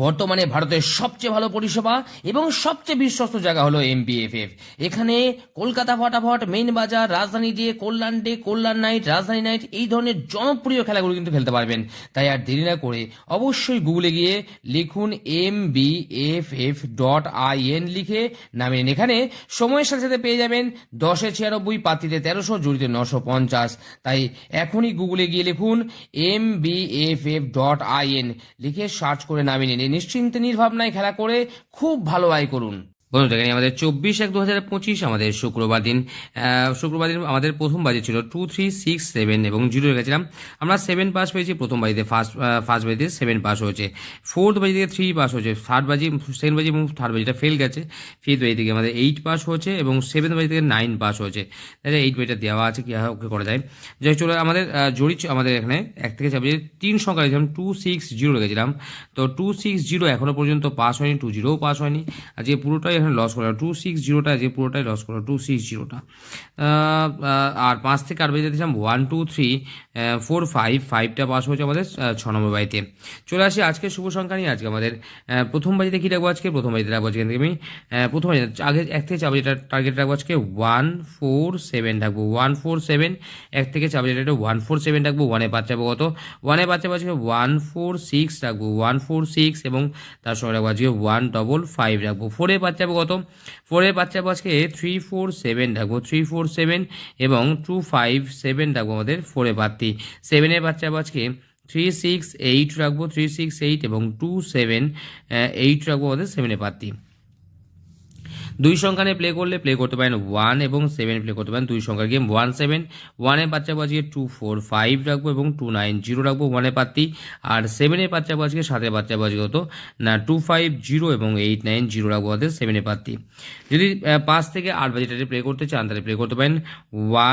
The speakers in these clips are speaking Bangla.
বর্তমানে ভারতের সবচেয়ে ভালো পরিষেবা এবং সবচেয়ে বিশ্বস্ত জায়গা হলো এমবিএফএফ। এখানে কলকাতা ফটাফট, মেইন বাজার, রাজধানী ডে, কল্যাণ নাইট, রাজধানী নাইট এই ধরনের জনপ্রিয় খেলাগুলো কিন্তু খেলতে পারবেন। তাই আর দেরি না করে অবশ্যই গুগলে গিয়ে লিখুন mbff.in, লিখে নামিয়ে নিন। এখানে সময়ের সাথে সাথে পেয়ে যাবেন 10-96, পাত্রীতে 1300, জুড়িতে 950। তাই এখনই গুগলে গিয়ে লিখুন mbff.in, লিখে সার্চ করে নামিয়ে নিন। নিশ্চিন্তে নির্ভাবনায় খেলা করে খুব ভালো আয় করুন। বন্ধু দেখেন, আমাদের 24/1/2025 আমাদের শুক্রবার দিন আমাদের প্রথম বাজি ছিল 2, 3, 6, 7 এবং 0 রেখেছিলাম। আমরা 7 পাস পেয়েছি প্রথম বাজিতে, ফার্স্ট বাজিতে 7 পাস হয়েছে, ফোর্থ বাজি থেকে 3 পাস হয়েছে, সেকেন্ড বাজি এবং থার্ড বাজিটা ফেল গেছে, ফিফথ বাজি থেকে আমাদের 8 পাস হয়েছে এবং সেভেন্থ বাজি থেকে 9 পাস হয়েছে। তাহলে 8 বাজিটা দেওয়া আছে, কি ওকে করা যায়। যাই চলে আমাদের আমাদের এখানে 1 থেকে 4 বাজি 3 সংখ্যা রেখেছিলাম, 2, 6, 0 রেখেছিলাম। তো 2, 6, 0 এখনো পর্যন্ত পাস হয়নি, 2, 0ও পাস হয়নি। আজকে পুরোটাই এখানে লস করলাম, 2, 6, 0টা যে পুরোটাই লস করলাম, 2, 6, 0টা। আর 5 থেকে 8 বাজিতে দিয়েছিলাম 1, 2, 3, 4, 5টা পাস হয়েছে আমাদের 6 নম্বর বাজিতে। চলে আসি আজকে শুভ সংখ্যা নিয়ে। আজকে আমাদের প্রথম বাজিতে কি রাখবো, আজকে প্রথম বাজিতে রাখবো, আজকে আমি প্রথম বাজিতে আগে 1 থেকে 4 বাজিটা টার্গেট রাখবো আজকে 1, 4, 7 রাখবো, 1, 4, 7। 1 থেকে 4 বাজিটা 1, 4, 7 রাখবো। 1-এ বাদ যাবো কত, 1-এ বাদ যাবো আজকে 1, 4, 6 রাখবো, 1, 4, 6 এবং তার সঙ্গে রাখবো আজকে 1, 5 রাখবো। 4-এ বাদ যাবো কত, 4-এর বাদ যাবো আজকে 3, 4, 7 রাখবো, 3, 4, 7 এবং 2, 5, 7 রাখবো আমাদের 4-এ বাড়তি। 7-এর বাদ যাবো আজকে 3, 6, 8 রাখবো, 3, 6, 8 এবং 2, 7, 8 রাখবো আমাদের 7-এ বাড়তি। 2 সংখ্যা নিয়ে প্লে করতে পারেন 1 এবং 7 প্লে করতে পারেন। 2 সংখ্যার গেম 1, 7। 1-এর বাচ্চা বাজিয়ে 2, 4, 5 রাখবো এবং 2, 9, 0 রাখবো 1-এর পাত্তি। আর 7-এর বাচ্চা বাজিয়ে 7-এর বাচ্চা বাজিয়ে হতো না 2, 5, 0 এবং 8, 9, 0 রাখবো আমাদের 7-এর পাত্তি। যদি 5 থেকে 8 বাজিটাতে প্লে করতে চান তাহলে প্লে করতে পারেন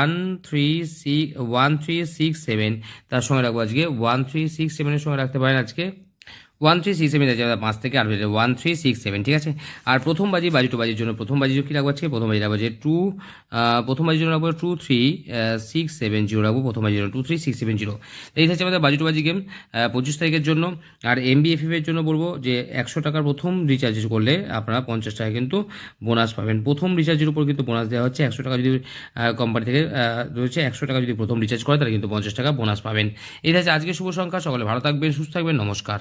1, 3, 6, 7। তার সঙ্গে রাখবো আজকে 1, 3, 6, 7-এর সঙ্গে রাখতে পারেন আজকে 1, 3, 6, 7 আছে 5 থেকে 8 বাজে 1, 3, 6, 7, ঠিক আছে। আর প্রথম বাজি টু বাজির জন্য প্রথম বাজি কি রাখবো আজকে, প্রথম বাজি রাখবো যে 2, প্রথম বাজির জন্য রাখবো 2, 3, 6, 7, 0 রাখবো প্রথম বাজির জন্য 2, 3, 6, 7, 0। এই হচ্ছে আমাদের টু বাজি গেম 25 তারিখের জন্য। আর এমবিএফএফ এর জন্য বলবো যে 100 টাকার প্রথম রিচার্জ করলে আপনারা 50 টাকা কিন্তু বোনাস পাবেন। প্রথম রিচার্জের উপর কিন্তু বোনাস দেওয়া হচ্ছে 100 টাকা, যদি কোম্পানি থেকে রয়েছে 100 টাকা যদি প্রথম রিচার্জ করে তাহলে কিন্তু 50 টাকা বোনাস পাবেন। এই হচ্ছে আজকে শুভ সংখ্যা। সকলে ভালো থাকবেন, সুস্থ থাকবেন, নমস্কার।